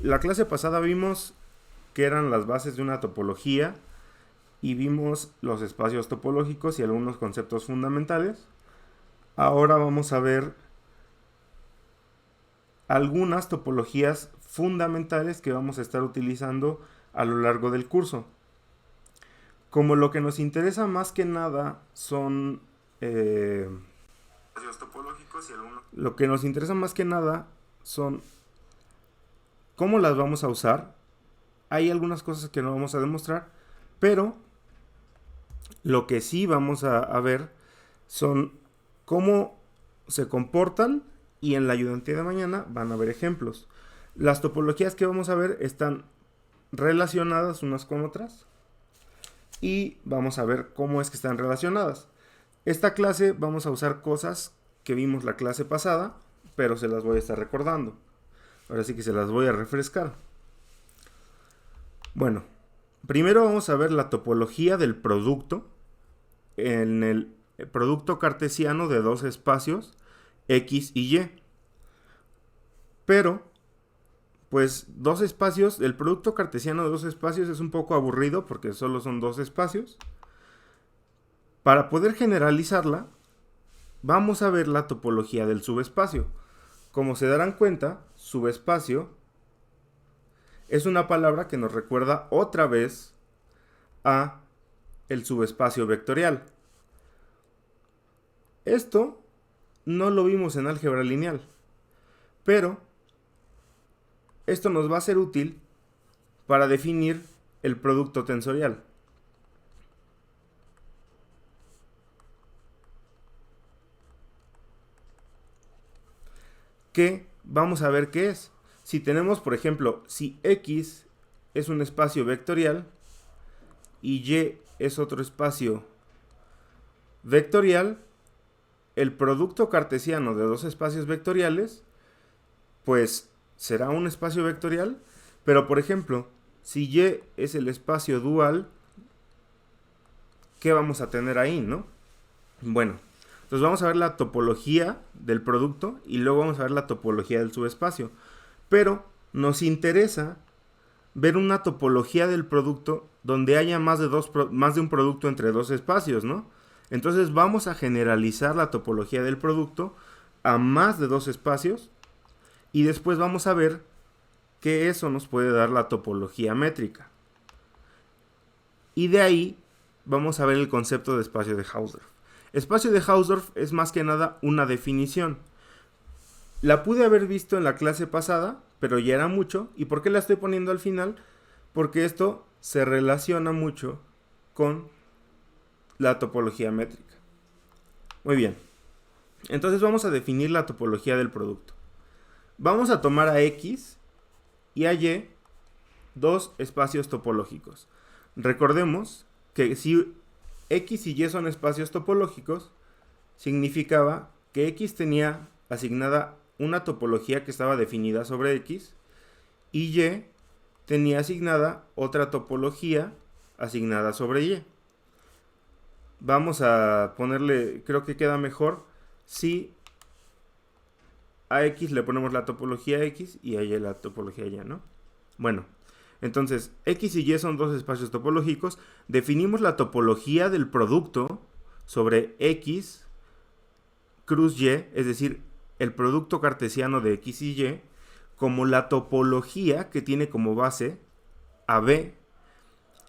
la clase pasada vimos que eran las bases de una topología y vimos los espacios topológicos y algunos conceptos fundamentales. Ahora vamos a ver algunas topologías fundamentales que vamos a estar utilizando a lo largo del curso. Como lo que nos interesa más que nada son lo que nos interesa más que nada son cómo las vamos a usar. Hay algunas cosas que no vamos a demostrar, pero lo que sí vamos a ver son cómo se comportan, y en la ayudantía de mañana van a ver ejemplos. Las topologías que vamos a ver están relacionadas unas con otras y vamos a ver cómo es que están relacionadas. Esta clase vamos a usar cosas que vimos la clase pasada, pero se las voy a estar recordando. Ahora sí que se las voy a refrescar. Bueno, primero vamos a ver la topología del producto en el producto cartesiano de dos espacios X y Y. Pero, pues dos espacios, el producto cartesiano de dos espacios es un poco aburrido porque solo son dos espacios. Para poder generalizarla, vamos a ver la topología del subespacio. Como se darán cuenta, subespacio es una palabra que nos recuerda otra vez a el subespacio vectorial. Esto no lo vimos en álgebra lineal, pero esto nos va a ser útil para definir el producto tensorial. Que vamos a ver qué es. Si tenemos, por ejemplo, si X es un espacio vectorial y Y es otro espacio vectorial, el producto cartesiano de dos espacios vectoriales, pues será un espacio vectorial. Pero, por ejemplo, si Y es el espacio dual, ¿qué vamos a tener ahí, no? Bueno, entonces vamos a ver la topología del producto y luego vamos a ver la topología del subespacio. Pero nos interesa ver una topología del producto donde haya más de un producto entre dos espacios, ¿no? Entonces vamos a generalizar la topología del producto a más de dos espacios y después vamos a ver que eso nos puede dar la topología métrica. Y de ahí vamos a ver el concepto de espacio de Hausdorff. Espacio de Hausdorff es más que nada una definición. La pude haber visto en la clase pasada, pero ya era mucho. ¿Y por qué la estoy poniendo al final? Porque esto se relaciona mucho con la topología métrica. Muy bien. Entonces vamos a definir la topología del producto. Vamos a tomar a X y a Y dos espacios topológicos. Recordemos que si X y Y son espacios topológicos, significaba que X tenía asignada una topología que estaba definida sobre X y Y tenía asignada otra topología asignada sobre Y. Vamos a ponerle, creo que queda mejor si a X le ponemos la topología X y a Y la topología Y, ¿no? Bueno, entonces X y Y son dos espacios topológicos. Definimos la topología del producto sobre X cruz Y, es decir, el producto cartesiano de X y Y, como la topología que tiene como base a B,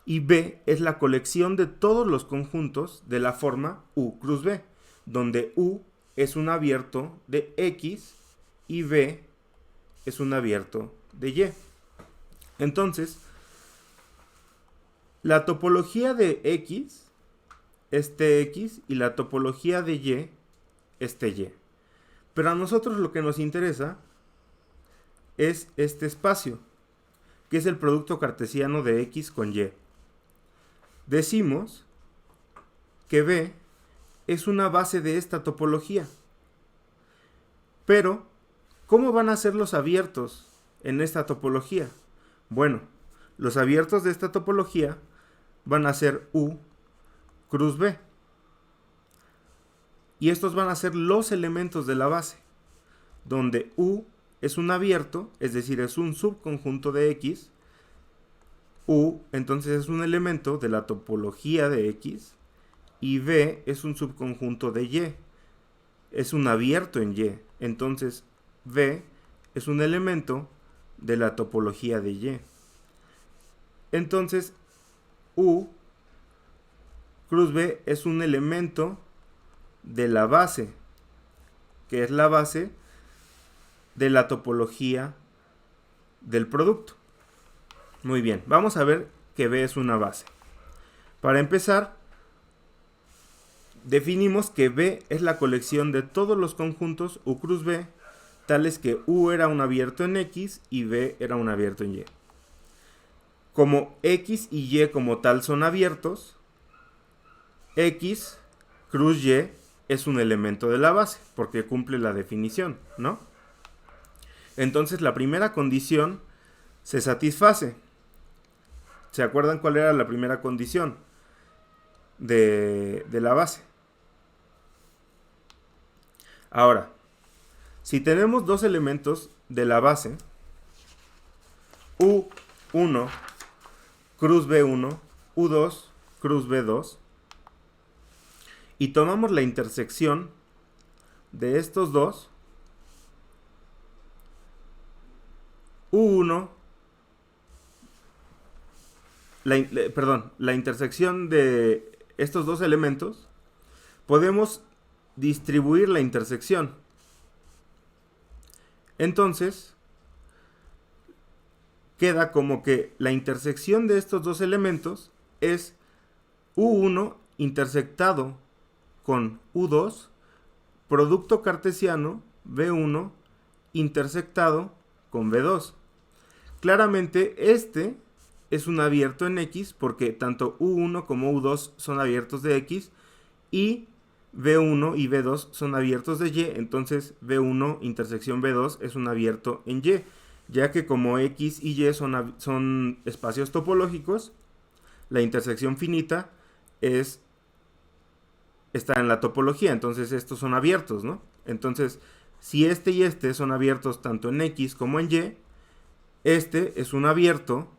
y B es la colección de todos los conjuntos de la forma U cruz B, donde U es un abierto de X y B es un abierto de Y. Entonces, la topología de X es TX y la topología de Y es TY. Pero a nosotros lo que nos interesa es este espacio, que es el producto cartesiano de X con Y. Decimos que B es una base de esta topología. Pero, ¿cómo van a ser los abiertos en esta topología? Bueno, los abiertos de esta topología van a ser U cruz B. Y estos van a ser los elementos de la base, donde U es un abierto, es decir, es un subconjunto de X. U, entonces, es un elemento de la topología de X. Y B es un subconjunto de Y. Es un abierto en Y. Entonces, B es un elemento de la topología de Y. Entonces, U cruz B es un elemento de la base, que es la base de la topología del producto. Muy bien, vamos a ver que B es una base. Para empezar, definimos que B es la colección de todos los conjuntos U cruz B, tales que U era un abierto en X y B era un abierto en Y. Como X y Y como tal son abiertos, X cruz Y es un elemento de la base, porque cumple la definición, ¿no? Entonces la primera condición se satisface. ¿Se acuerdan cuál era la primera condición de la base? Ahora, si tenemos dos elementos de la base, U1 cruz B1, U2 cruz B2, y tomamos la intersección de estos dos, U1, la intersección de estos dos elementos, podemos distribuir la intersección. Entonces, queda como que la intersección de estos dos elementos es U1 intersectado con U2, producto cartesiano B1 intersectado con B2. Claramente este es un abierto en X porque tanto U1 como U2 son abiertos de X y B1 y B2 son abiertos de Y, entonces B1 intersección B2 es un abierto en Y, ya que como X y Y son espacios topológicos, la intersección finita está en la topología, entonces estos son abiertos, ¿no? Entonces, si este y este son abiertos tanto en X como en Y, este es un abierto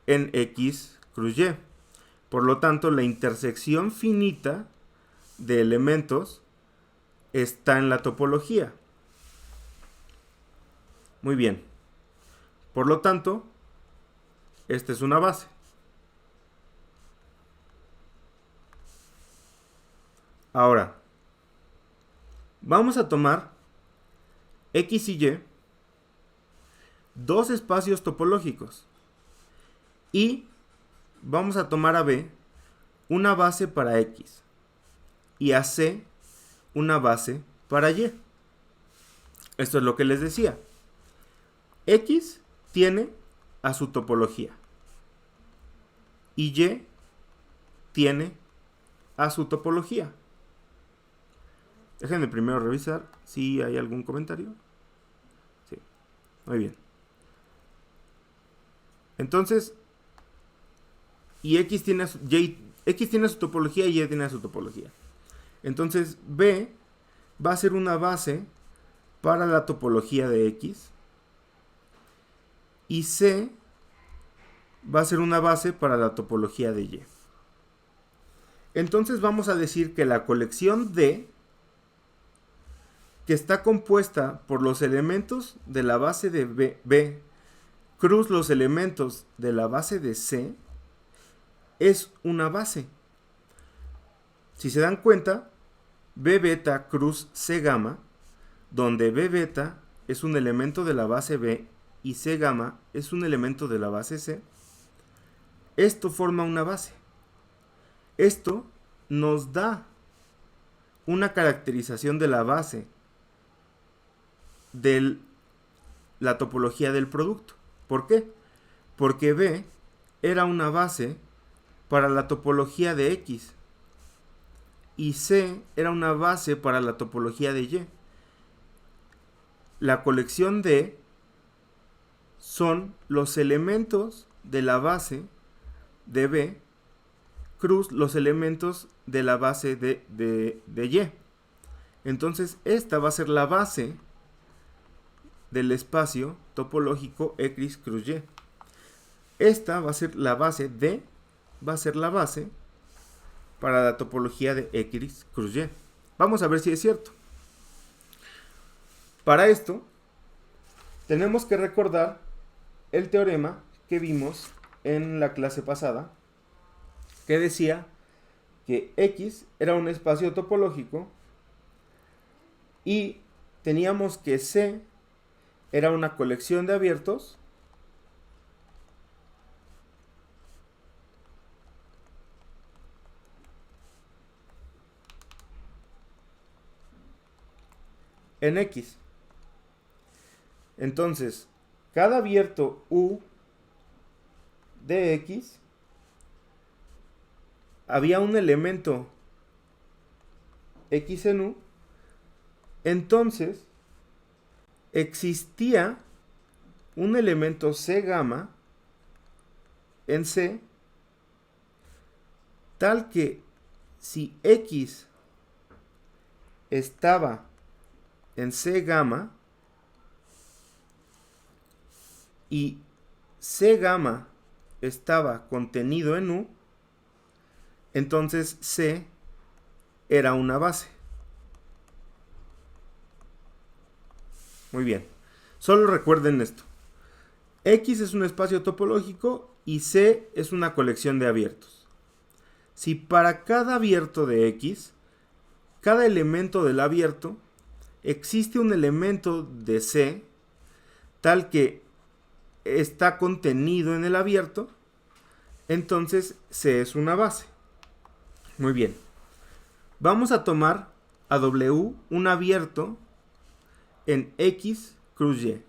en X cruz Y. Por lo tanto, la intersección finita de elementos está en la topología. Muy bien. Por lo tanto, esta es una base. Ahora, vamos a tomar X y Y, dos espacios topológicos, y vamos a tomar a B una base para X y a C una base para Y. Esto es lo que les decía. X tiene a su topología y Y tiene a su topología. Déjenme primero revisar si hay algún comentario. Sí, muy bien. Entonces, y X tiene su topología y Y tiene su topología. Entonces, B va a ser una base para la topología de X y C va a ser una base para la topología de Y. Entonces vamos a decir que la colección D, que está compuesta por los elementos de la base de B cruz los elementos de la base de C, es una base. Si se dan cuenta, B beta cruz C gamma, donde B beta es un elemento de la base B y C gamma es un elemento de la base C, esto forma una base. Esto nos da una caracterización de la base de la topología del producto. ¿Por qué? Porque B era una base para la topología de X y C era una base para la topología de Y. La colección D son los elementos de la base de B cruz los elementos de la base de Y. Entonces esta va a ser la base del espacio topológico X cruz Y. Esta va a ser la base para la topología de X cruz Y. Vamos a ver si es cierto. Para esto, tenemos que recordar el teorema que vimos en la clase pasada, que decía que X era un espacio topológico y teníamos que C era una colección de abiertos en X. Entonces, cada abierto U de X había un elemento X en U, entonces existía un elemento C gamma en C, tal que si X estaba en C gamma y C gamma estaba contenido en U, entonces C era una base. Muy bien. Solo recuerden esto. X es un espacio topológico y C es una colección de abiertos. Si para cada abierto de X, cada elemento del abierto, existe un elemento de C, tal que está contenido en el abierto, entonces C es una base. Muy bien. Vamos a tomar a W un abierto en X cruz Y.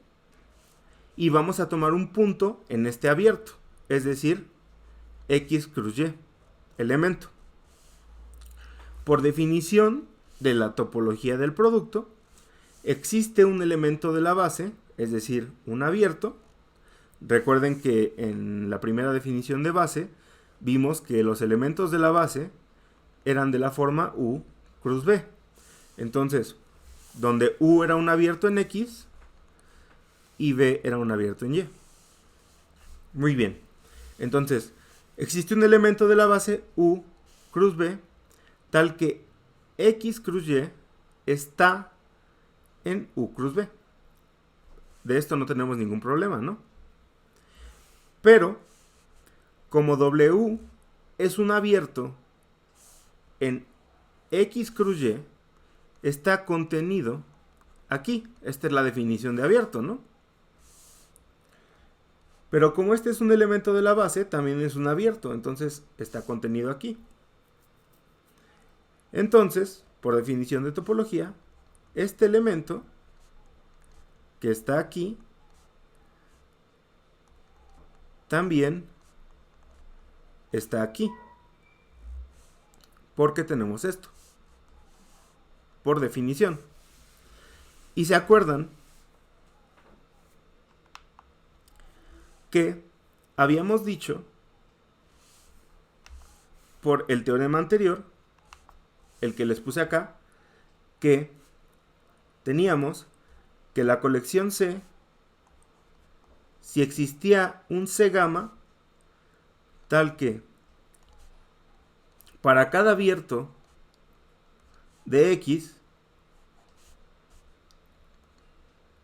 Y vamos a tomar un punto en este abierto, es decir, X cruz Y, elemento. Por definición de la topología del producto, existe un elemento de la base, es decir, un abierto. Recuerden que en la primera definición de base vimos que los elementos de la base eran de la forma U cruz B. Entonces, donde U era un abierto en X y B era un abierto en Y. Muy bien. Entonces, existe un elemento de la base U cruz B, tal que X cruz Y está en U cruz B. De esto no tenemos ningún problema, ¿no? Pero, como W es un abierto en X cruz Y, está contenido aquí. Esta es la definición de abierto, ¿no? Pero como este es un elemento de la base, también es un abierto, entonces está contenido aquí. Entonces, por definición de topología, este elemento que está aquí también está aquí, porque tenemos esto, por definición. Y se acuerdan que habíamos dicho por el teorema anterior, el que les puse acá, que teníamos que la colección C, si existía un C gamma, tal que para cada abierto de X,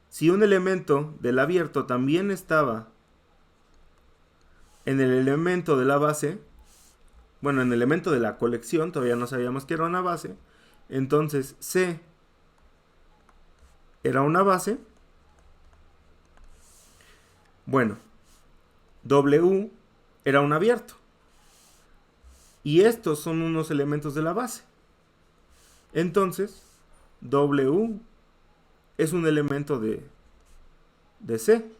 si un elemento del abierto también estaba en el elemento de la base, bueno, en el elemento de la colección, todavía no sabíamos que era una base, entonces C era una base. Bueno, W era un abierto. Y estos son unos elementos de la base. Entonces, W es un elemento de C.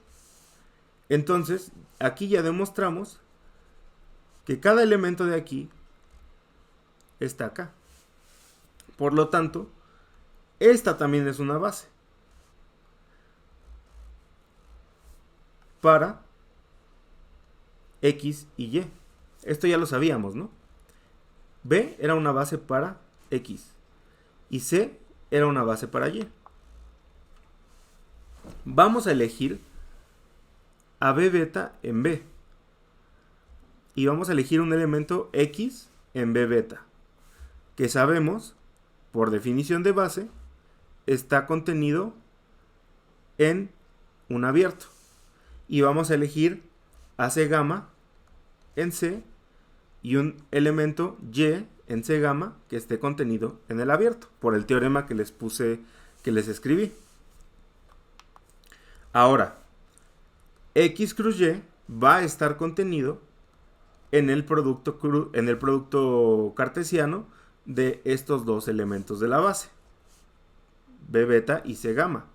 Entonces, aquí ya demostramos que cada elemento de aquí está acá. Por lo tanto, esta también es una base para X y Y. Esto ya lo sabíamos, ¿no? B era una base para X y C era una base para Y. vamos a elegir a B beta en B. Y vamos a elegir un elemento X en B beta, que sabemos, por definición de base, está contenido en un abierto. Y vamos a elegir a C gamma en C y un elemento Y en C gamma que esté contenido en el abierto, por el teorema que les puse, que les escribí. Ahora, X cruz Y va a estar contenido en el producto cartesiano de estos dos elementos de la base, B beta y C gamma.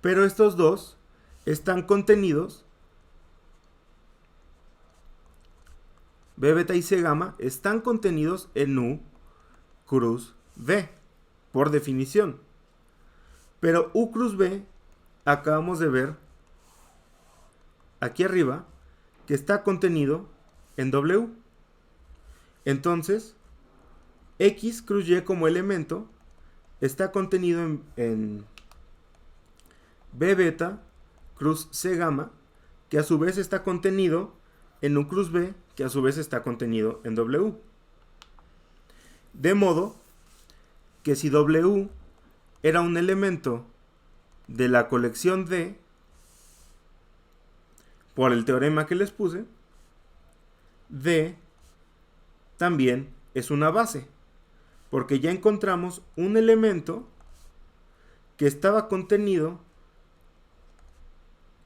Pero estos dos están contenidos, B beta y C gamma están contenidos en U cruz B, por definición. Pero U cruz B, acabamos de ver aquí arriba que está contenido en W. Entonces, X cruz Y como elemento está contenido en B beta cruz C gamma, que a su vez está contenido en U cruz B, que a su vez está contenido en W. De modo que si W era un elemento de la colección D, por el teorema que les puse, D también es una base, porque ya encontramos un elemento que estaba contenido,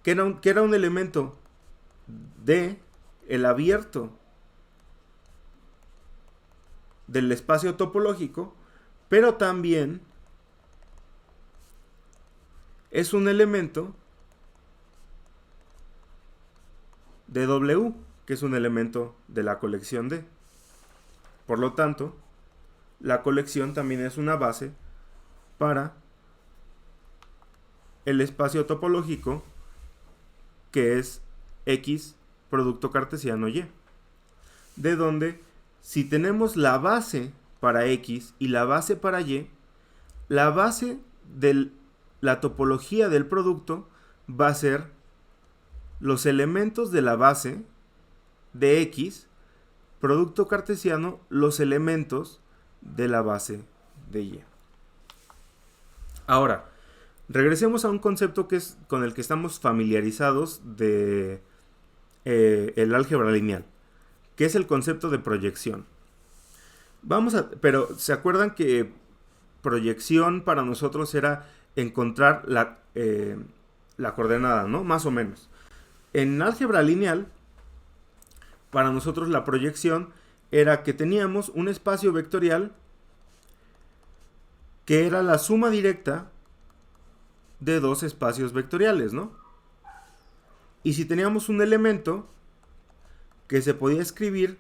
que era un elemento de el abierto del espacio topológico, pero también es un elemento de W, que es un elemento de la colección D. Por lo tanto, la colección también es una base para el espacio topológico que es X producto cartesiano Y. De donde, si tenemos la base para X y la base para Y, la base de la topología del producto va a ser los elementos de la base de X, producto cartesiano, los elementos de la base de Y. Ahora, regresemos a un concepto que es con el que estamos familiarizados de el álgebra lineal, que es el concepto de proyección. Pero ¿se acuerdan que proyección para nosotros era encontrar la coordenada, ¿no? Más o menos. En álgebra lineal, para nosotros la proyección era que teníamos un espacio vectorial que era la suma directa de dos espacios vectoriales, ¿no? Y si teníamos un elemento que se podía escribir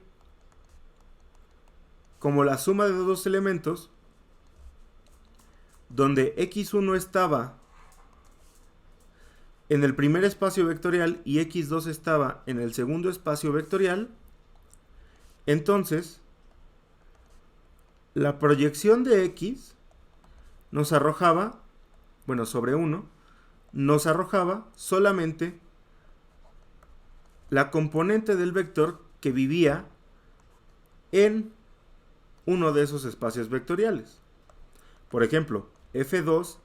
como la suma de dos elementos, donde x1 estaba en el primer espacio vectorial y x2 estaba en el segundo espacio vectorial, entonces la proyección de x nos arrojaba, sobre 1, nos arrojaba solamente la componente del vector que vivía en uno de esos espacios vectoriales. Por ejemplo, f2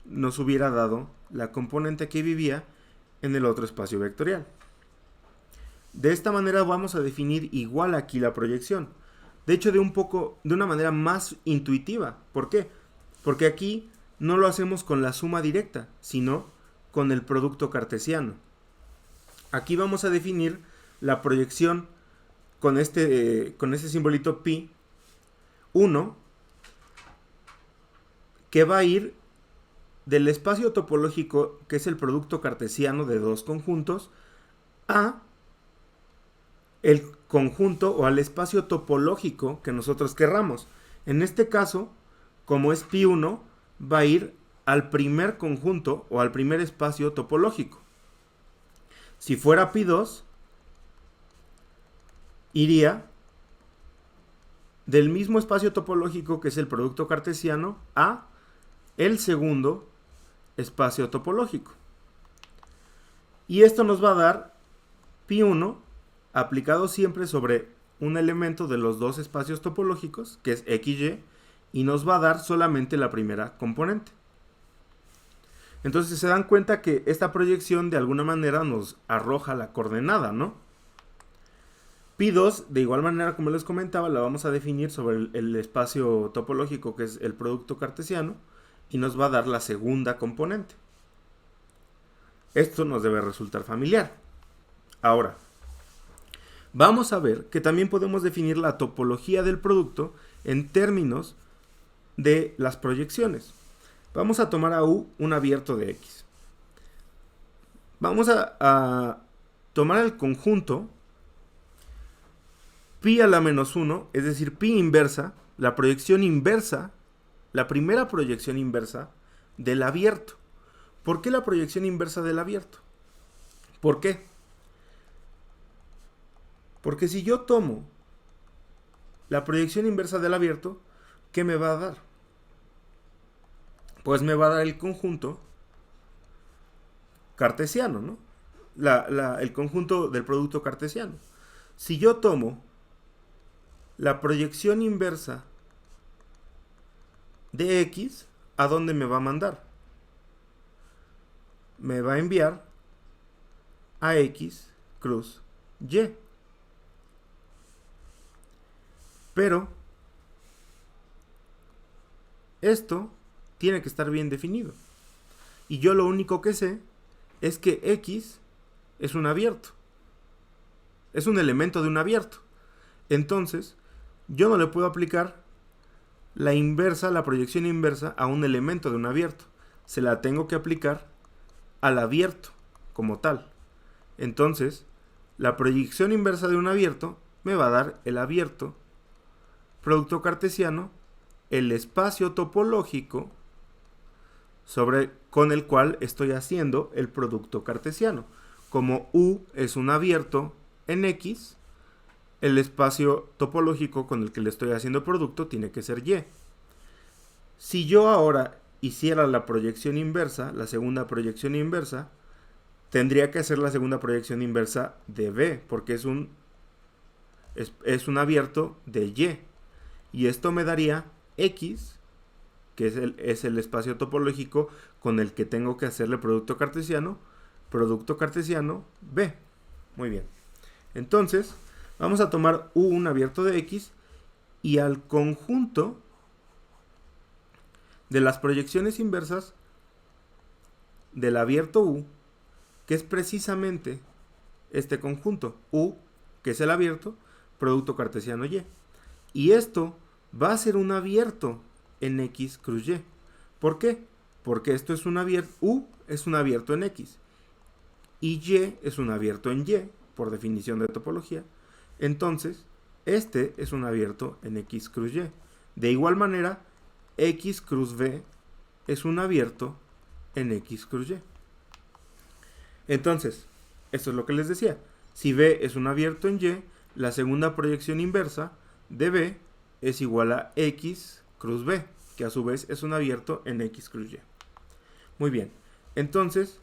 nos hubiera dado la componente que vivía en el otro espacio vectorial. De esta manera vamos a definir igual aquí la proyección. De hecho, de una manera más intuitiva. ¿Por qué? Porque aquí no lo hacemos con la suma directa, sino con el producto cartesiano. Aquí vamos a definir la proyección con este simbolito pi 1, que va a ir del espacio topológico, que es el producto cartesiano de dos conjuntos, a el conjunto o al espacio topológico que nosotros querramos. En este caso, como es pi 1, va a ir al primer conjunto o al primer espacio topológico. Si fuera pi 2, iría del mismo espacio topológico, que es el producto cartesiano, a el segundo espacio topológico. Y esto nos va a dar pi1 aplicado siempre sobre un elemento de los dos espacios topológicos, que es xy, y nos va a dar solamente la primera componente. Entonces se dan cuenta que esta proyección de alguna manera nos arroja la coordenada, ¿no? Pi2, de igual manera como les comentaba, la vamos a definir sobre el espacio topológico, que es el producto cartesiano, y nos va a dar la segunda componente. Esto nos debe resultar familiar. Ahora, vamos a ver que también podemos definir la topología del producto en términos de las proyecciones. Vamos a tomar a U un abierto de X. Vamos a tomar el conjunto pi a la menos 1, es decir, pi inversa, la proyección inversa, la primera proyección inversa del abierto. ¿Por qué la proyección inversa del abierto? ¿Por qué? Porque si yo tomo la proyección inversa del abierto, ¿qué me va a dar? Pues me va a dar el conjunto cartesiano, ¿no? El conjunto del producto cartesiano. Si yo tomo la proyección inversa de X, ¿a dónde me va a mandar? Me va a enviar a X cruz Y. Pero esto tiene que estar bien definido. Y yo lo único que sé es que X es un abierto. Es un elemento de un abierto. Entonces, yo no le puedo aplicar la inversa, la proyección inversa a un elemento de un abierto. Se la tengo que aplicar al abierto como tal. Entonces, la proyección inversa de un abierto me va a dar el abierto, producto cartesiano, el espacio topológico con el cual estoy haciendo el producto cartesiano. Como U es un abierto en X, el espacio topológico con el que le estoy haciendo producto tiene que ser Y. Si yo ahora hiciera la proyección inversa, la segunda proyección inversa, tendría que hacer la segunda proyección inversa de B, porque es un abierto de Y. Y esto me daría X, que es el espacio topológico con el que tengo que hacerle producto cartesiano B. Muy bien. Entonces, vamos a tomar U, un abierto de X, y al conjunto de las proyecciones inversas del abierto U, que es precisamente este conjunto, U, que es el abierto, producto cartesiano Y. Y esto va a ser un abierto en X cruz Y. ¿Por qué? Porque esto es un abierto, U es un abierto en X, y Y es un abierto en Y, por definición de topología. Entonces, este es un abierto en X cruz Y. De igual manera, X cruz B es un abierto en X cruz Y. Entonces, esto es lo que les decía. Si B es un abierto en Y, la segunda proyección inversa de B es igual a X cruz B, que a su vez es un abierto en X cruz Y. Muy bien. Entonces,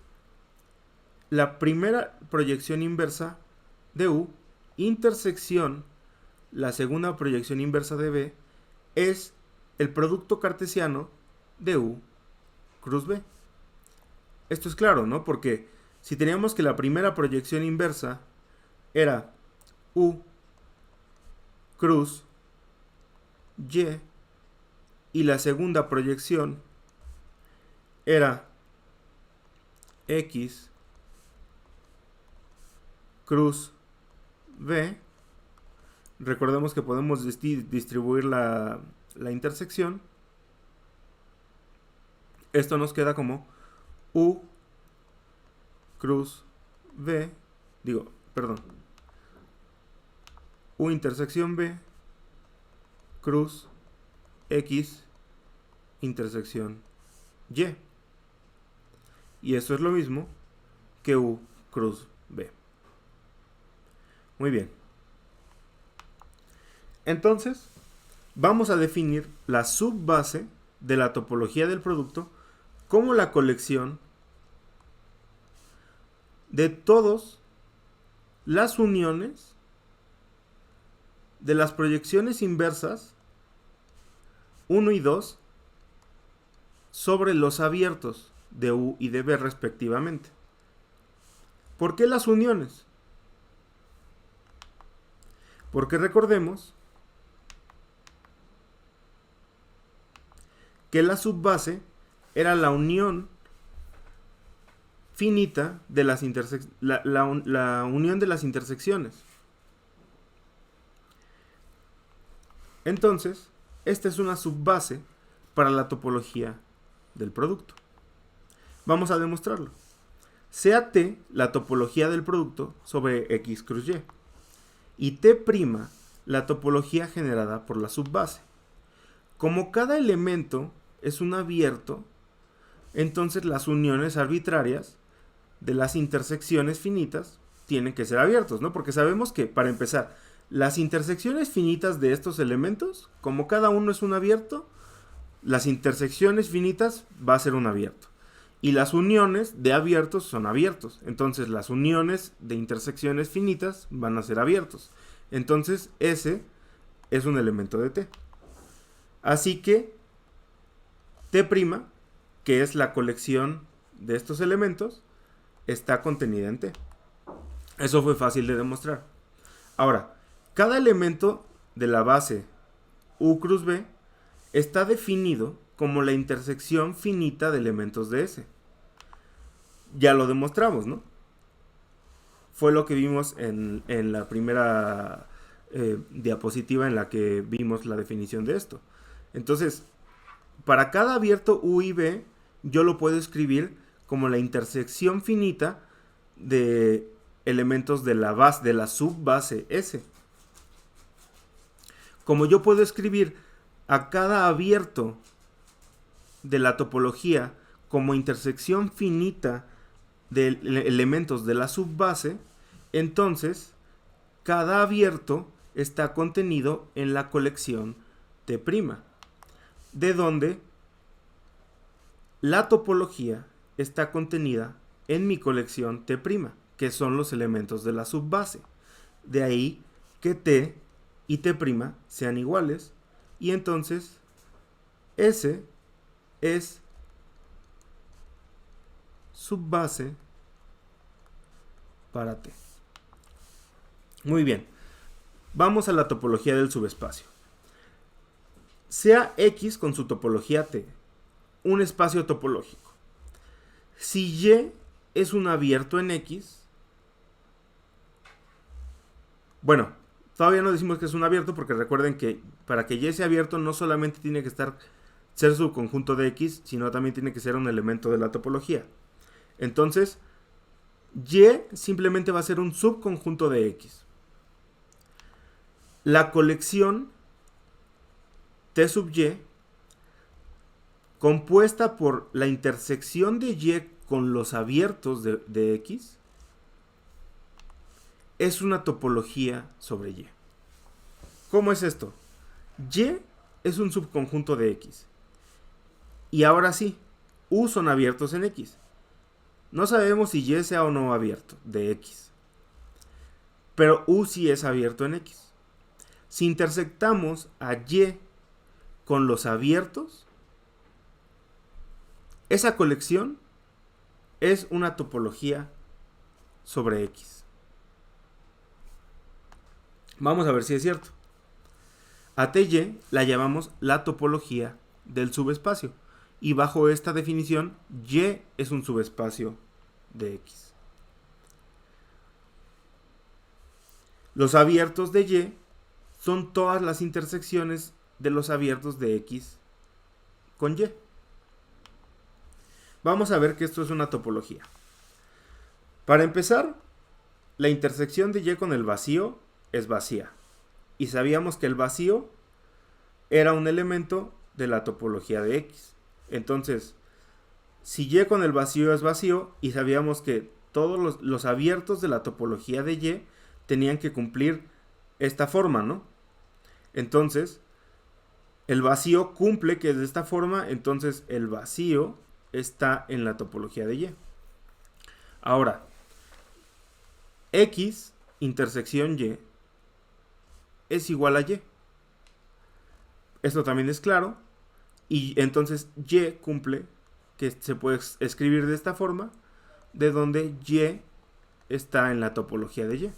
la primera proyección inversa de U, intersección la segunda proyección inversa de B, es el producto cartesiano de U cruz B. Esto es claro, ¿no? Porque si teníamos que la primera proyección inversa era U cruz Y y la segunda proyección era X cruz B, recordemos que podemos distribuir la intersección. Esto nos queda como U cruz B, U intersección B cruz X intersección Y. Y eso es lo mismo que U cruz B. Muy bien. Entonces, vamos a definir la subbase de la topología del producto como la colección de todas las uniones de las proyecciones inversas 1 y 2 sobre los abiertos de U y de B respectivamente. ¿Por qué las uniones? Porque recordemos que la subbase era la unión finita de las la unión de las intersecciones. Entonces, esta es una subbase para la topología del producto. Vamos a demostrarlo. Sea T la topología del producto sobre X cruz Y y T' la topología generada por la subbase. Como cada elemento es un abierto, entonces las uniones arbitrarias de las intersecciones finitas tienen que ser abiertos, ¿no? Porque sabemos que, para empezar, las intersecciones finitas de estos elementos, como cada uno es un abierto, las intersecciones finitas va a ser un abierto. Y las uniones de abiertos son abiertos. Entonces las uniones de intersecciones finitas van a ser abiertos. Entonces S es un elemento de T. Así que T', que es la colección de estos elementos, está contenida en T. Eso fue fácil de demostrar. Ahora, cada elemento de la base U cruz B está definido como la intersección finita de elementos de S. Ya lo demostramos, ¿no? Fue lo que vimos en la primera diapositiva en la que vimos la definición de esto. Entonces, para cada abierto U y B, yo lo puedo escribir como la intersección finita de elementos de la base, de la subbase S. Como yo puedo escribir a cada abierto de la topología como intersección finita de elementos de la subbase, entonces cada abierto está contenido en la colección T', de donde la topología está contenida en mi colección T', que son los elementos de la subbase. De ahí que T y T' sean iguales, y entonces S es subbase para T. Muy bien. Vamos a la topología del subespacio. Sea X con su topología T un espacio topológico. Si Y es un abierto en X, bueno, todavía no decimos que es un abierto porque recuerden que para que Y sea abierto no solamente tiene que ser subconjunto de X, sino también tiene que ser un elemento de la topología. Entonces, Y simplemente va a ser un subconjunto de X. La colección T sub Y, compuesta por la intersección de Y con los abiertos de X, es una topología sobre Y. ¿Cómo es esto? Y es un subconjunto de X. Y ahora sí, U son abiertos en X. No sabemos si Y sea o no abierto de X. Pero U sí es abierto en X. Si intersectamos a Y con los abiertos, esa colección es una topología sobre X. Vamos a ver si es cierto. A TY la llamamos la topología del subespacio. Y bajo esta definición, Y es un subespacio de X. Los abiertos de Y son todas las intersecciones de los abiertos de X con Y. Vamos a ver que esto es una topología. Para empezar, la intersección de Y con el vacío es vacía. Y sabíamos que el vacío era un elemento de la topología de X. Entonces, si Y con el vacío es vacío, y sabíamos que todos los abiertos de la topología de Y tenían que cumplir esta forma, ¿no? Entonces, el vacío cumple que es de esta forma, entonces el vacío está en la topología de Y. Ahora, X intersección Y es igual a Y. Esto también es claro. Y entonces Y cumple, que se puede escribir de esta forma, de donde Y está en la topología de Y.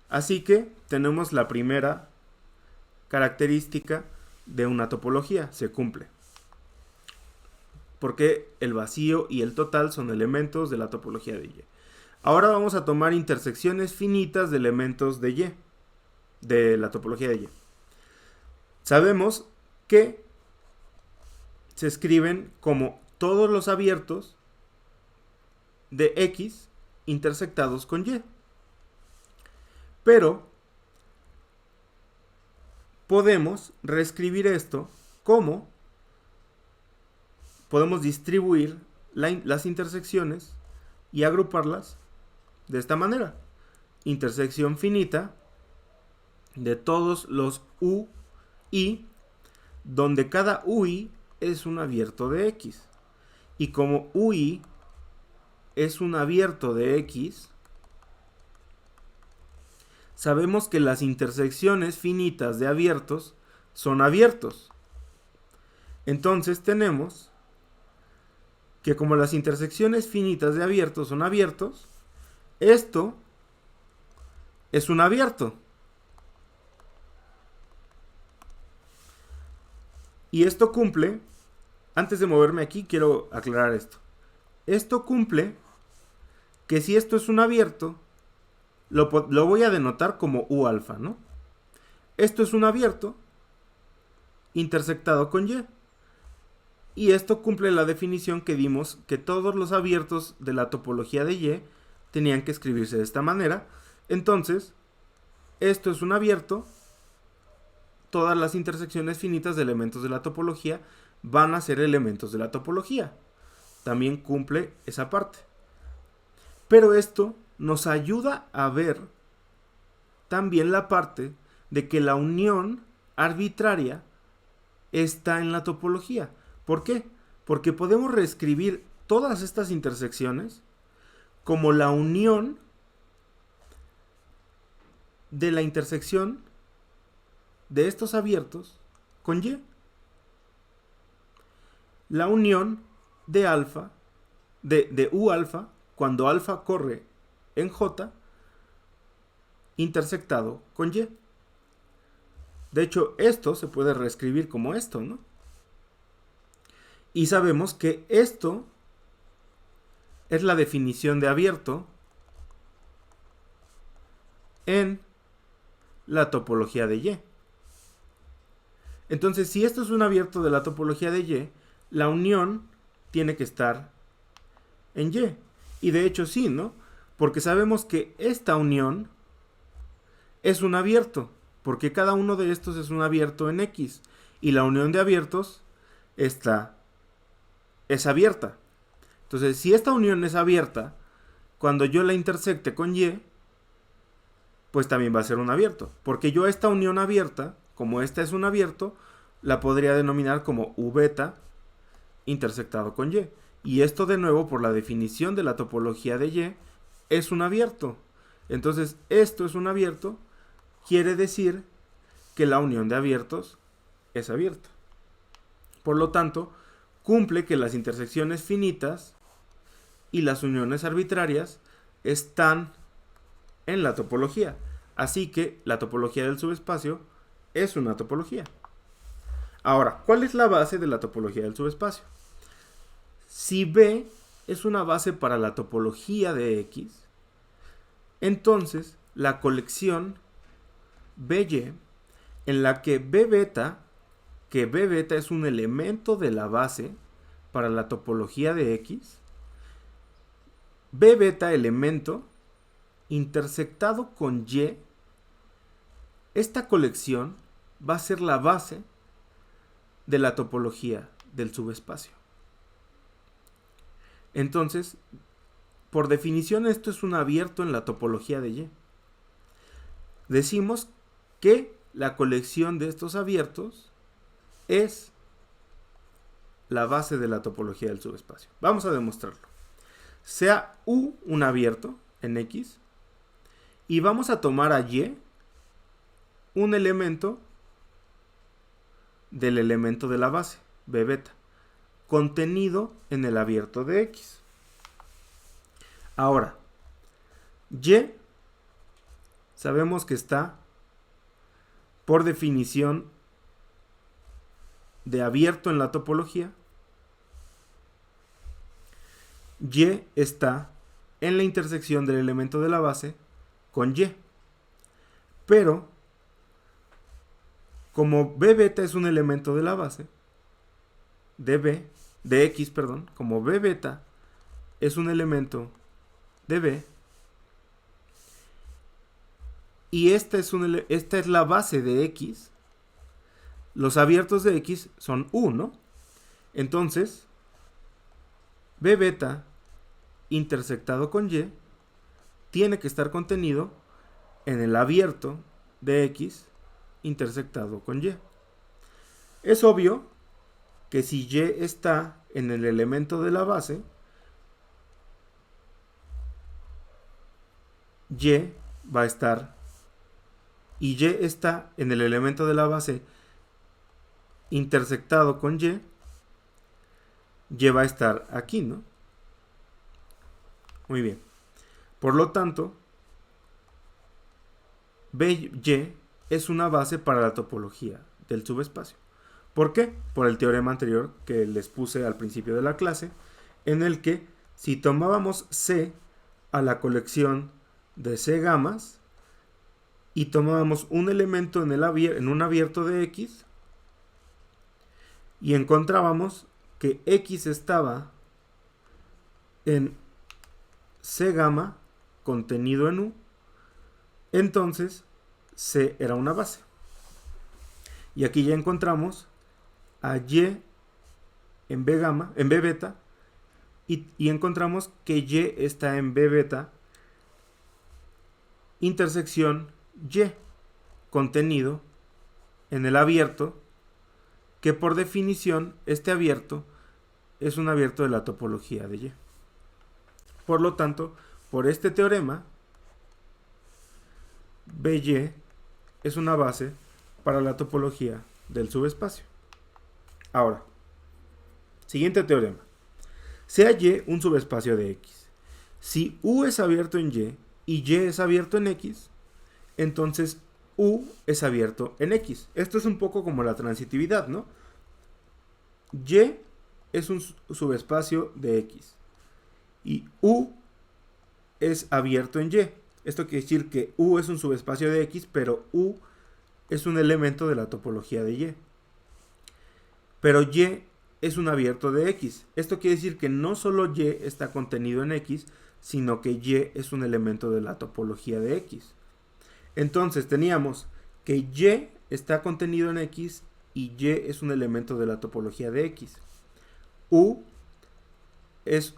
Así que tenemos la primera característica de una topología, se cumple. Porque el vacío y el total son elementos de la topología de Y. Ahora vamos a tomar intersecciones finitas de elementos de Y, de la topología de Y. Sabemos que se escriben como todos los abiertos de X intersectados con Y. Pero podemos reescribir esto como podemos distribuir las intersecciones y agruparlas de esta manera. Intersección finita de todos los UI, donde cada UI es un abierto de X. Y como UI es un abierto de X, sabemos que las intersecciones finitas de abiertos son abiertos. Entonces tenemos que como las intersecciones finitas de abiertos son abiertos, esto es un abierto. Y esto cumple, antes de moverme aquí quiero aclarar esto. Esto cumple que si esto es un abierto, lo voy a denotar como U alfa, ¿no? Esto es un abierto intersectado con Y. Y esto cumple la definición que dimos, que todos los abiertos de la topología de Y tenían que escribirse de esta manera. Entonces, esto es un abierto. Todas las intersecciones finitas de elementos de la topología van a ser elementos de la topología. También cumple esa parte. Pero esto nos ayuda a ver también la parte de que la unión arbitraria está en la topología. ¿Por qué? Porque podemos reescribir todas estas intersecciones como la unión de la intersección de estos abiertos con Y. La unión de alfa, de U alfa, cuando alfa corre en J, intersectado con Y. De hecho, esto se puede reescribir como esto, ¿no? Y sabemos que esto es la definición de abierto en la topología de Y. Entonces, si esto es un abierto de la topología de Y, la unión tiene que estar en Y. Y de hecho sí, ¿no? Porque sabemos que esta unión es un abierto, porque cada uno de estos es un abierto en X. Y la unión de abiertos es abierta. Entonces, si esta unión es abierta, cuando yo la intersecte con Y, pues también va a ser un abierto. Porque yo esta unión abierta, como esta es un abierto, la podría denominar como U beta intersectado con Y. Y esto de nuevo, por la definición de la topología de Y, es un abierto. Entonces, esto es un abierto, quiere decir que la unión de abiertos es abierta. Por lo tanto, cumple que las intersecciones finitas y las uniones arbitrarias están en la topología. Así que la topología del subespacio es una topología. Ahora, ¿cuál es la base de la topología del subespacio? Si B es una base para la topología de X, entonces la colección BY, en la que B beta es un elemento de la base para la topología de X, B beta elemento intersectado con Y, esta colección va a ser la base de la topología del subespacio. Entonces, por definición, esto es un abierto en la topología de Y. Decimos que la colección de estos abiertos es la base de la topología del subespacio. Vamos a demostrarlo. Sea U un abierto en X, Y vamos a tomar a Y un elemento del elemento de la base, B beta, contenido en el abierto de X. Ahora, Y sabemos que está por definición de abierto en la topología. Y está en la intersección del elemento de la base con Y. Pero, como B beta es un elemento de la base, de X, perdón, como B beta es un elemento de B, y esta es la base de X, los abiertos de X son U, ¿no? Entonces, B beta intersectado con Y tiene que estar contenido en el abierto de X intersectado con Y. Es obvio que si Y está en el elemento de la base, Y va a estar, y Y está en el elemento de la base intersectado con Y va a estar aquí, ¿no? Muy bien. Por lo tanto, BY es una base para la topología del subespacio. ¿Por qué? Por el teorema anterior que les puse al principio de la clase, en el que si tomábamos C a la colección de C gamas y tomábamos un elemento en un abierto de X y encontrábamos que X estaba en C gamma contenido en U, entonces C era una base. Y aquí ya encontramos a Y en B gamma, en B beta, y encontramos que Y está en B beta intersección Y contenido en el abierto, que por definición este abierto es un abierto de la topología de Y. Por lo tanto, por este teorema, BY es una base para la topología del subespacio. Ahora, siguiente teorema. Sea Y un subespacio de X. Si U es abierto en y Y es abierto en X, entonces U es abierto en X. Esto es un poco como la transitividad, ¿no? Y es un subespacio de X y U es abierto en Y. Esto quiere decir que U es un subespacio de X, pero U es un elemento de la topología de Y. Pero Y es un abierto de X. Esto quiere decir que no solo Y está contenido en X, sino que Y es un elemento de la topología de X. Entonces teníamos que Y está contenido en X y Y es un elemento de la topología de X. U es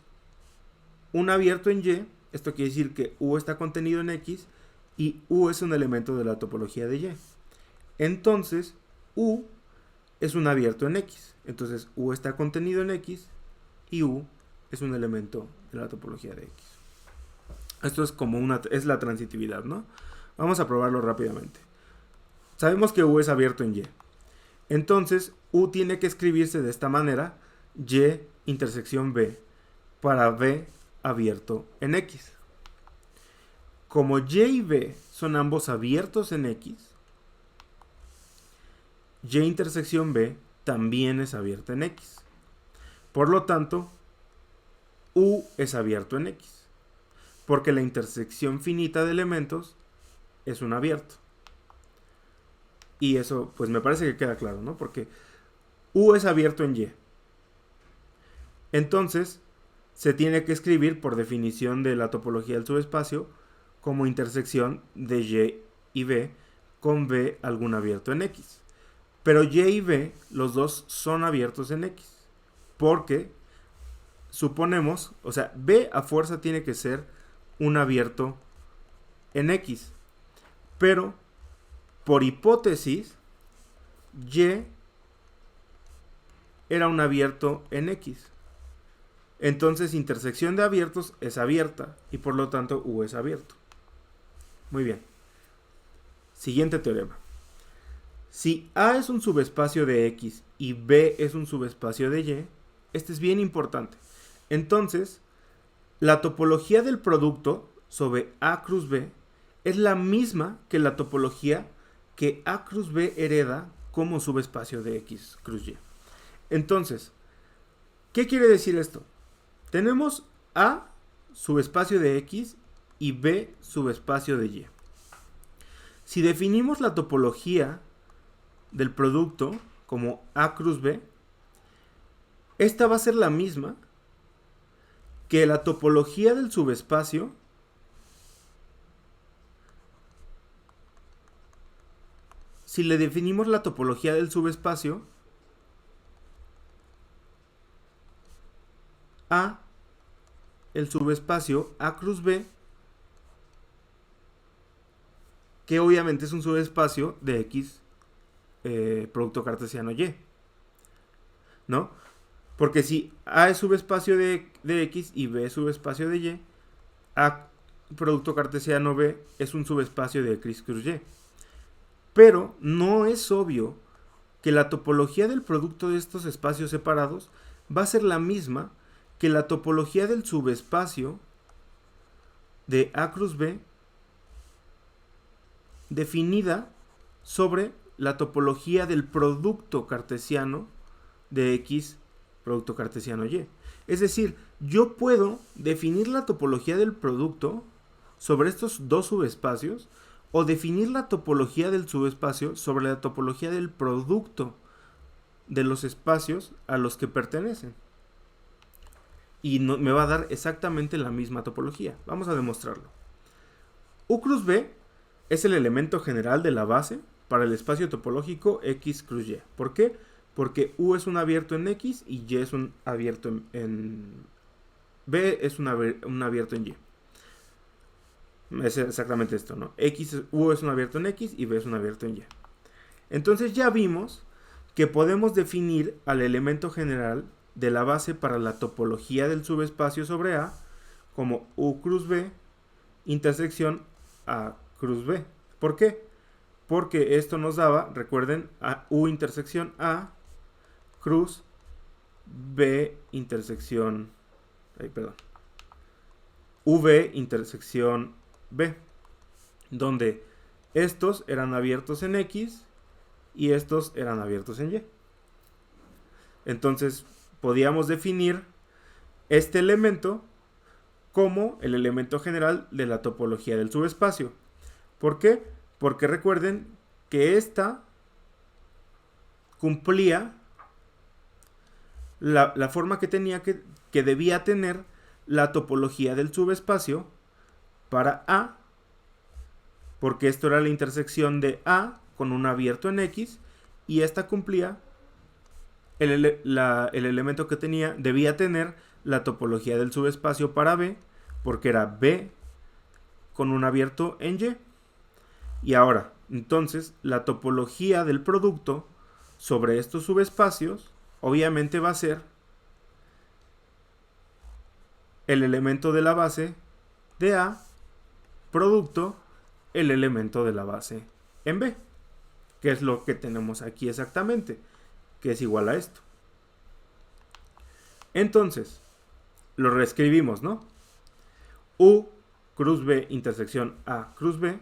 un abierto en Y. Esto quiere decir que U está contenido en X y U es un elemento de la topología de Y. Entonces, U es un abierto en X. Entonces, U está contenido en X y U es un elemento de la topología de X. Esto es como es la transitividad, ¿no? Vamos a probarlo rápidamente. Sabemos que U es abierto en Y. Entonces, U tiene que escribirse de esta manera: Y intersección B para B abierto en X. Como Y y B son ambos abiertos en X, Y intersección B también es abierta en X. Por lo tanto, U es abierto en X, porque la intersección finita de elementos es un abierto. Y eso, pues me parece que queda claro, ¿no? Porque U es abierto en Y. Entonces, se tiene que escribir por definición de la topología del subespacio como intersección de Y y B con B algún abierto en X. Pero Y y B, los dos son abiertos en X. Porque suponemos, o sea, B a fuerza tiene que ser un abierto en X. Pero, por hipótesis, Y era un abierto en X. Entonces, intersección de abiertos es abierta y por lo tanto U es abierto. Muy bien. Siguiente teorema. Si A es un subespacio de X y B es un subespacio de Y, este es bien importante. Entonces, la topología del producto sobre A cruz B es la misma que la topología que A cruz B hereda como subespacio de X cruz Y. Entonces, ¿qué quiere decir esto? Tenemos A subespacio de X y B subespacio de Y. Si definimos la topología del producto como A cruz B, esta va a ser la misma que la topología del subespacio si le definimos la topología del subespacio a el subespacio A cruz B, que obviamente es un subespacio de X producto cartesiano Y, ¿no? Porque si A es subespacio de X y B es subespacio de Y, A producto cartesiano B es un subespacio de X cruz Y. Pero no es obvio que la topología del producto de estos espacios separados va a ser la misma que la topología del subespacio de A cruz B definida sobre la topología del producto cartesiano de X producto cartesiano Y. Es decir, yo puedo definir la topología del producto sobre estos dos subespacios o definir la topología del subespacio sobre la topología del producto de los espacios a los que pertenecen. Y me va a dar exactamente la misma topología. Vamos a demostrarlo. U cruz B es el elemento general de la base para el espacio topológico X cruz Y. ¿Por qué? Porque U es un abierto en X y Y es un abierto en B es un abierto en Y. Es exactamente esto, ¿no? U es un abierto en X y B es un abierto en Y. Entonces ya vimos que podemos definir al elemento general de la base para la topología del subespacio sobre A como U cruz B intersección A cruz B. ¿Por qué? Porque esto nos daba, recuerden, a U intersección A cruz B intersección V intersección B, donde estos eran abiertos en X y estos eran abiertos en Y. Entonces podíamos definir este elemento como el elemento general de la topología del subespacio. ¿Por qué? Porque recuerden que esta cumplía la forma que tenía que debía tener la topología del subespacio para A, porque esto era la intersección de A con un abierto en X y esta cumplía el elemento que debía tener la topología del subespacio para B, porque era B con un abierto en Y. Y ahora, entonces, la topología del producto sobre estos subespacios obviamente va a ser el elemento de la base de A producto el elemento de la base en B, que es lo que tenemos aquí exactamente, que es igual a esto. Entonces, lo reescribimos, ¿no? U cruz B intersección A cruz B,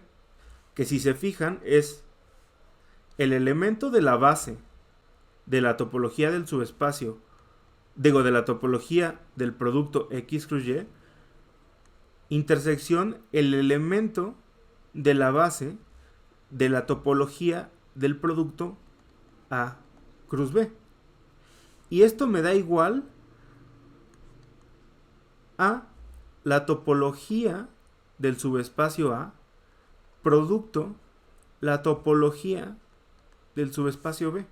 que si se fijan es el elemento de la base de la topología del subespacio, de la topología del producto X cruz Y, intersección el elemento de la base de la topología del producto A cruz B. Y esto me da igual a la topología del subespacio A producto la topología del subespacio B,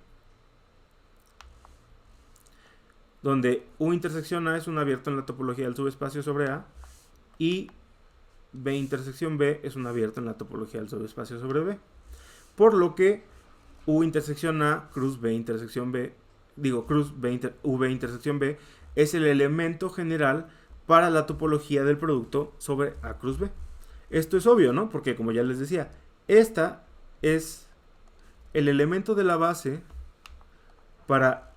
donde U intersección A es un abierto en la topología del subespacio sobre A y B intersección B es un abierto en la topología del subespacio sobre B. Por lo que U intersección A cruz B intersección B, UB intersección B es el elemento general para la topología del producto sobre A cruz B. Esto es obvio, ¿no? Porque como ya les decía, esta es el elemento de la base para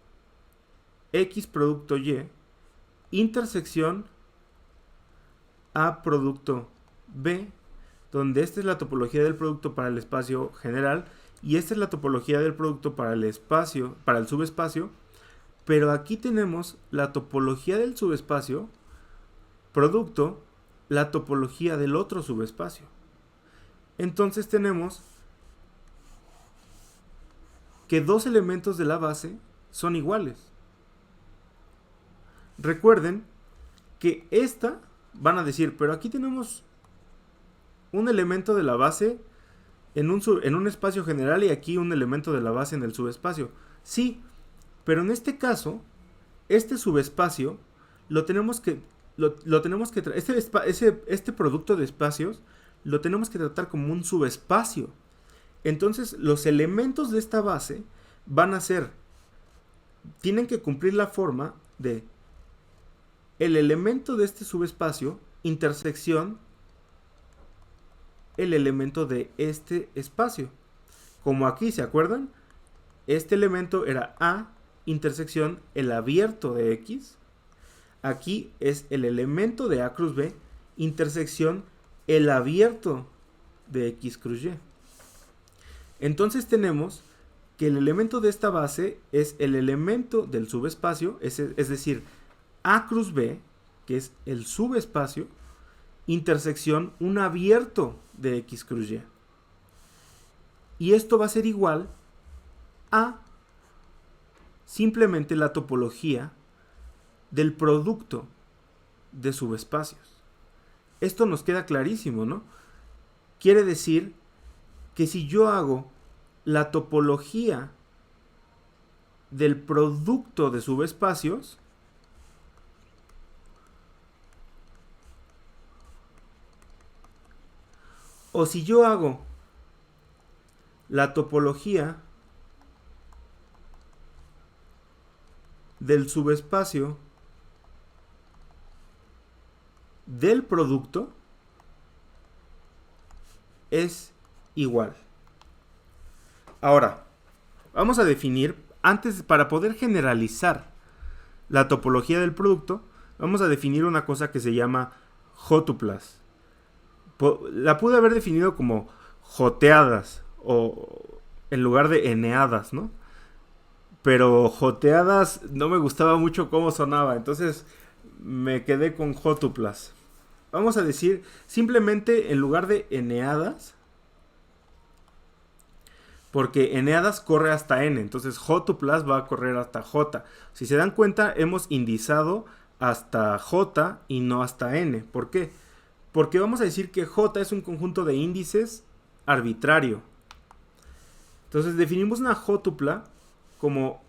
X producto Y, intersección A producto B, donde esta es la topología del producto para el espacio general y esta es la topología del producto para el espacio, para el subespacio, pero aquí tenemos la topología del subespacio producto la topología del otro subespacio. Entonces tenemos que dos elementos de la base son iguales. Recuerden que esta, van a decir, pero aquí tenemos un elemento de la base en un espacio general y aquí un elemento de la base en el subespacio. Sí, pero en este caso, este subespacio lo tenemos que este producto de espacios lo tenemos que tratar como un subespacio. Entonces, los elementos de esta base van a ser, tienen que cumplir la forma de el elemento de este subespacio intersección el elemento de este espacio. Como aquí, ¿se acuerdan? Este elemento era A intersección el abierto de X. Aquí es el elemento de A cruz B intersección el abierto de X cruz Y. Entonces tenemos que el elemento de esta base es el elemento del subespacio, es decir, A cruz B, que es el subespacio, intersección un abierto de X cruz Y. Y esto va a ser igual a simplemente la topología del producto de subespacios. Esto nos queda clarísimo, ¿no? Quiere decir que si yo hago la topología del producto de subespacios, o si yo hago la topología del subespacio del producto, es igual. Ahora, vamos a definir, antes, para poder generalizar la topología del producto, vamos a definir una cosa que se llama jótuplas. La pude haber definido como joteadas o en lugar de eneadas, ¿no? Pero joteadas no me gustaba mucho cómo sonaba, entonces me quedé con jótuplas. Vamos a decir simplemente en lugar de eneadas, porque eneadas corre hasta n, entonces jótuplas va a correr hasta j. Si se dan cuenta, hemos indizado hasta j y no hasta n. ¿Por qué? Porque vamos a decir que j es un conjunto de índices arbitrario. Entonces definimos una jótupla como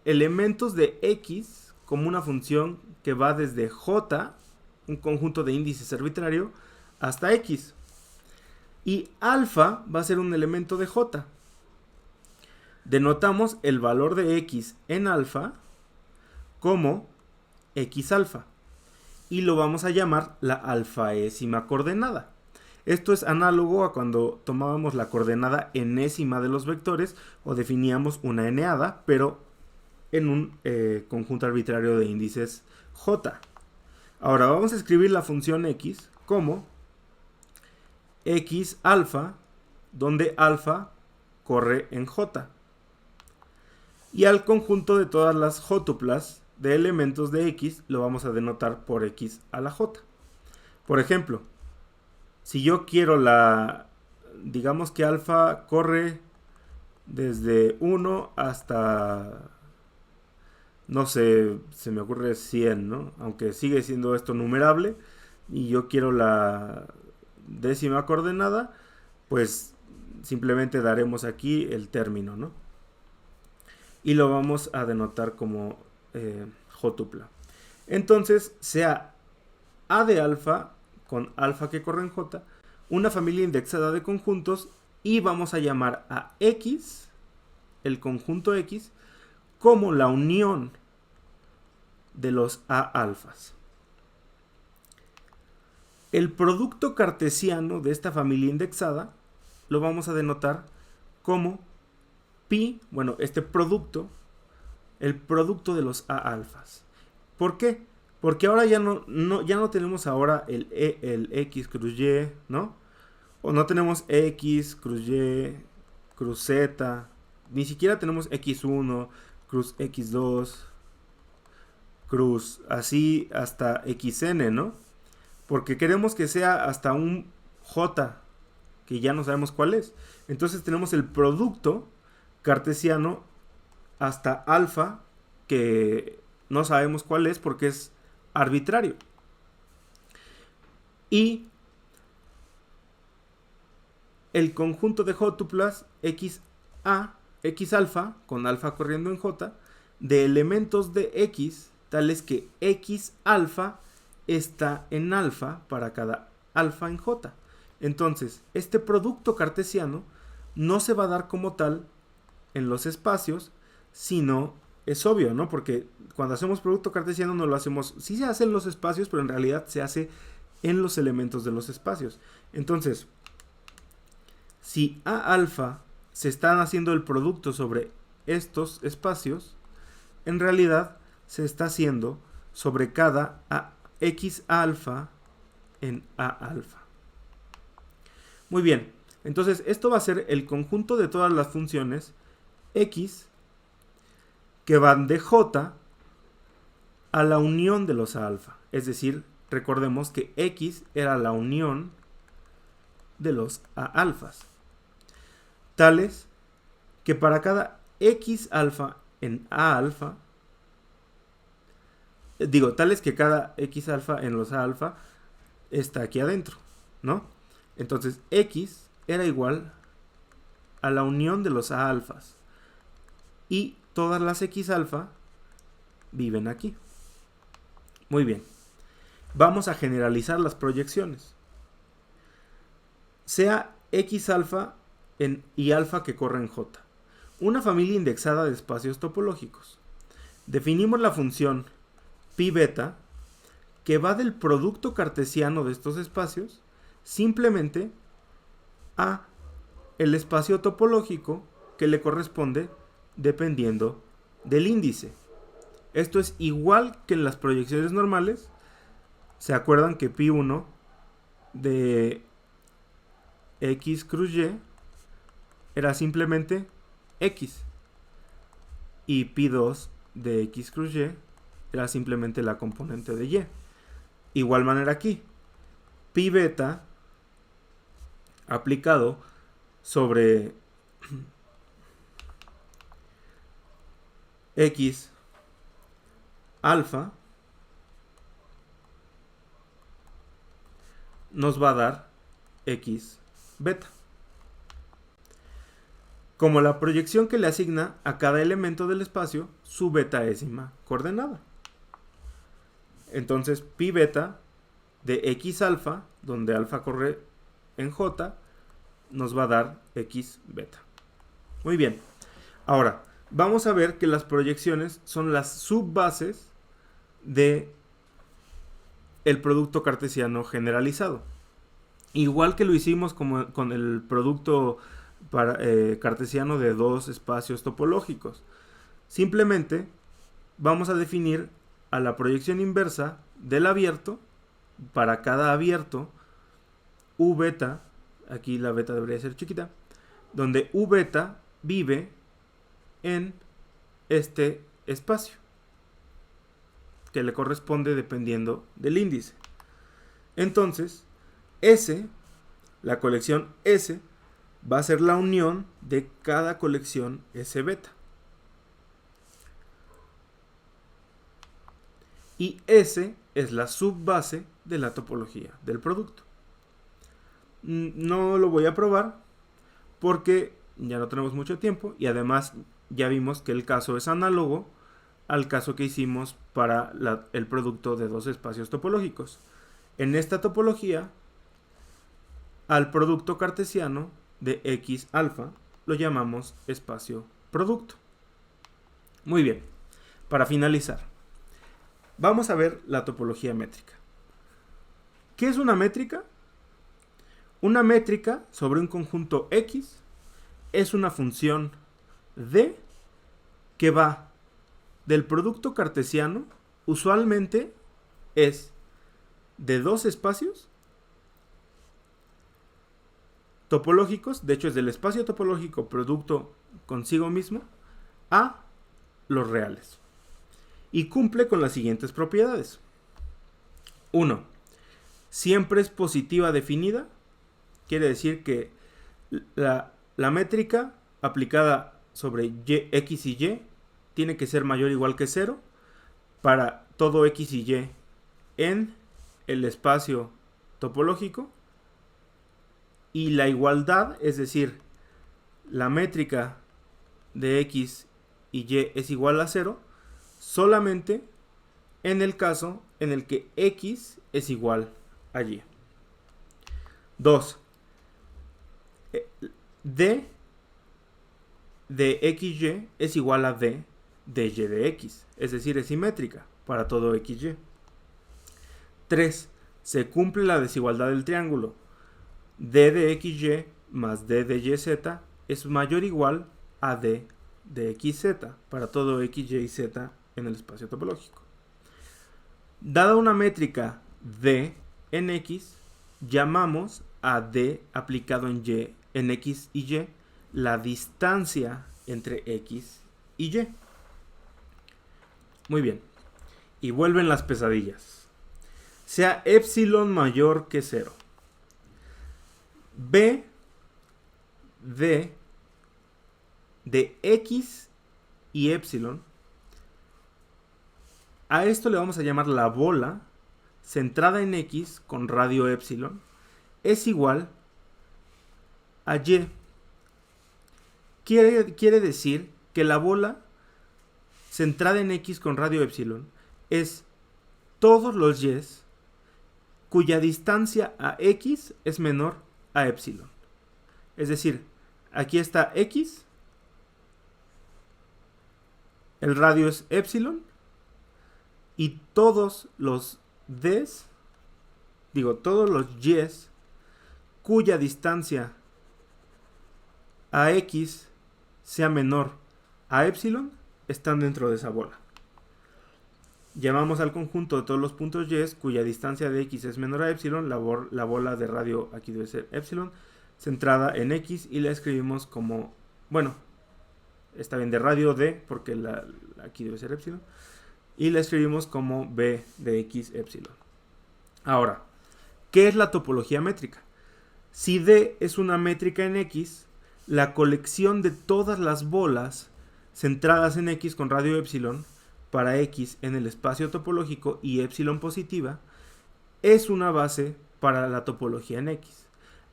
elementos de x como una función que va desde j, un conjunto de índices arbitrario, hasta x. Y alfa va a ser un elemento de j. Denotamos el valor de x en alfa como x alfa. Y lo vamos a llamar la alfaésima coordenada. Esto es análogo a cuando tomábamos la coordenada enésima de los vectores o definíamos una eneada, pero en un conjunto arbitrario de índices j. Ahora vamos a escribir la función x como x alfa, donde alfa corre en j. Y al conjunto de todas las jótuplas de elementos de x lo vamos a denotar por x a la j. Por ejemplo, si yo quiero digamos que alfa corre desde 1 hasta, no sé, se me ocurre 100, ¿no? Aunque sigue siendo esto numerable y yo quiero la décima coordenada, pues simplemente daremos aquí el término, ¿no? Y lo vamos a denotar como jótupla. Entonces, sea A de alfa con alfa que corre en j, una familia indexada de conjuntos, y vamos a llamar a x, el conjunto x, como la unión de los A alfas. El producto cartesiano de esta familia indexada lo vamos a denotar como pi, bueno, este producto, el producto de los A alfas. ¿Por qué? Porque ahora ya no tenemos ahora el X cruz Y, ¿no? O no tenemos X cruz Y cruz Z, ni siquiera tenemos X1 cruz X2 cruz así hasta XN, ¿no? Porque queremos que sea hasta un J, que ya no sabemos cuál es. Entonces tenemos el producto cartesiano hasta alfa, que no sabemos cuál es porque es arbitrario. Y el conjunto de jótuplas XA, X alfa, con alfa corriendo en J, de elementos de X, tales que X alfa está en alfa para cada alfa en J. Entonces, este producto cartesiano no se va a dar como tal en los espacios, sino es obvio, ¿no? Porque cuando hacemos producto cartesiano no lo hacemos, sí se hace en los espacios, pero en realidad se hace en los elementos de los espacios. Entonces, si A alfa se están haciendo el producto sobre estos espacios, en realidad se está haciendo sobre cada X alfa en A alfa. Muy bien, entonces esto va a ser el conjunto de todas las funciones X que van de J a la unión de los A alfa. Es decir, recordemos que X era la unión de los A alfas. Tales que para cada X alfa en A alfa, tales que cada X alfa en los A alfa está aquí adentro, ¿no? Entonces X era igual a la unión de los A alfas. Y todas las X alfa viven aquí. Muy bien. Vamos a generalizar las proyecciones. Sea X alfa y alfa que corre en J. Una familia indexada de espacios topológicos. Definimos la función pi beta que va del producto cartesiano de estos espacios simplemente a el espacio topológico que le corresponde dependiendo del índice. Esto es igual que en las proyecciones normales. ¿Se acuerdan que pi 1 de X cruz Y era simplemente X? Y pi 2 de X cruz Y era simplemente la componente de Y. Igual manera aquí. Pi beta aplicado sobre X alfa nos va a dar X beta. Como la proyección que le asigna a cada elemento del espacio su betaésima coordenada. Entonces pi beta de X alfa, donde alfa corre en J, nos va a dar X beta. Muy bien. Ahora, vamos a ver que las proyecciones son las subbases de el producto cartesiano generalizado. Igual que lo hicimos con el producto cartesiano de dos espacios topológicos. Simplemente vamos a definir a la proyección inversa del abierto para cada abierto U beta, aquí la beta debería ser chiquita, donde U beta vive en este espacio que le corresponde dependiendo del índice. Entonces, S, la colección S, va a ser la unión de cada colección S beta. Y S es la subbase de la topología del producto. No lo voy a probar porque ya no tenemos mucho tiempo y además ya vimos que el caso es análogo al caso que hicimos para el producto de dos espacios topológicos. En esta topología, al producto cartesiano de X alfa lo llamamos espacio producto. Muy bien, para finalizar, vamos a ver la topología métrica. ¿Qué es una métrica? Una métrica sobre un conjunto X es una función D que va del producto cartesiano, usualmente es de dos espacios topológicos, de hecho es del espacio topológico producto consigo mismo, a los reales. Y cumple con las siguientes propiedades. 1. Siempre es positiva definida. Quiere decir que la métrica aplicada sobre X y Y tiene que ser mayor o igual que 0 para todo X y Y en el espacio topológico. Y la igualdad, es decir, la métrica de X y Y es igual a 0 solamente en el caso en el que X es igual a Y. 2. D de XY es igual a D de Y de X, es decir, es simétrica para todo XY. 3. Se cumple la desigualdad del triángulo. D de XY más D de YZ es mayor o igual a D de XZ para todo X, Y, Z en el espacio topológico. Dada una métrica D en X, llamamos a D aplicado en Y, en X y Y, la distancia entre X y Y. Muy bien. Y vuelven las pesadillas. Sea epsilon mayor que 0. B de X y epsilon. A esto le vamos a llamar la bola centrada en X con radio epsilon es igual a Y. Quiere decir que la bola centrada en X con radio epsilon es todos los Y cuya distancia a X es menor a epsilon. Es decir, aquí está X, el radio es epsilon, y todos los Ds, todos los Ys cuya distancia a X sea menor a epsilon están dentro de esa bola. Llamamos al conjunto de todos los puntos Y cuya distancia de X es menor a epsilon, la bola de radio aquí debe ser epsilon, centrada en X, y la escribimos como, bueno, está bien, de radio D, porque aquí debe ser epsilon, y la escribimos como B de X epsilon. Ahora, ¿qué es la topología métrica? Si D es una métrica en X, la colección de todas las bolas centradas en X con radio epsilon para X en el espacio topológico y epsilon positiva es una base para la topología en X.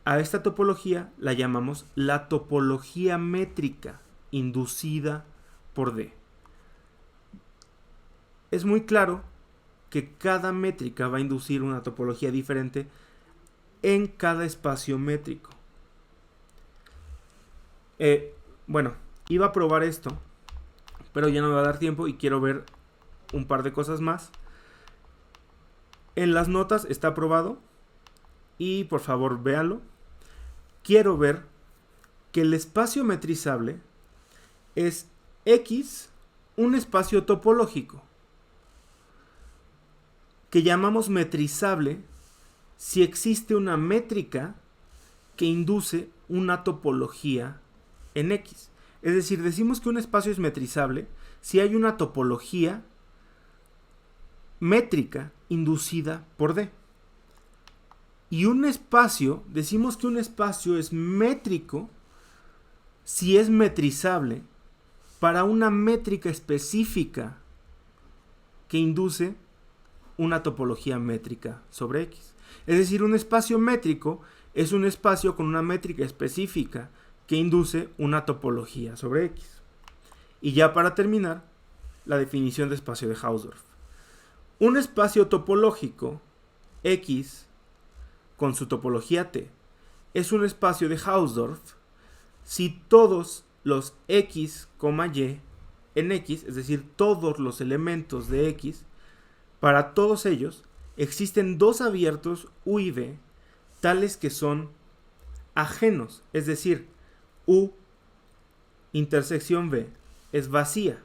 A esta topología la llamamos la topología métrica inducida por D. Es muy claro que cada métrica va a inducir una topología diferente en cada espacio métrico. Bueno, iba a probar esto, pero ya no me va a dar tiempo y quiero ver un par de cosas más. En las notas está probado y por favor véanlo. Quiero ver que el espacio metrizable es X, un espacio topológico que llamamos metrizable si existe una métrica que induce una topología en X. Es decir, decimos que un espacio es metrizable si hay una topología métrica inducida por D. Y un espacio, decimos que un espacio es métrico si es metrizable para una métrica específica que induce una topología métrica sobre X. Es decir, un espacio métrico es un espacio con una métrica específica que induce una topología sobre X. Y ya para terminar, la definición de espacio de Hausdorff. Un espacio topológico X con su topología T es un espacio de Hausdorff si todos los X, Y en X, es decir, todos los elementos de X, para todos ellos existen dos abiertos U y V tales que son ajenos, es decir, U intersección V es vacía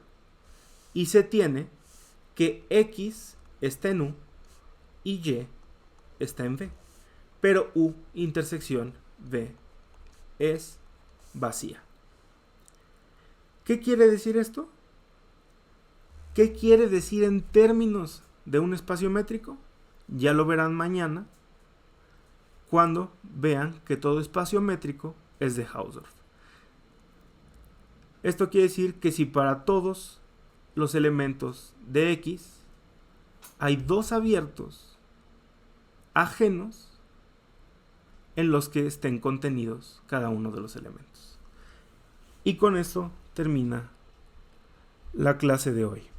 y se tiene que X está en U y Y está en V, pero U intersección V es vacía. ¿Qué quiere decir esto? ¿Qué quiere decir en términos de un espacio métrico? Ya lo verán mañana cuando vean que todo espacio métrico es de Hausdorff. Esto quiere decir que si para todos los elementos de X hay dos abiertos ajenos en los que estén contenidos cada uno de los elementos. Y con eso termina la clase de hoy.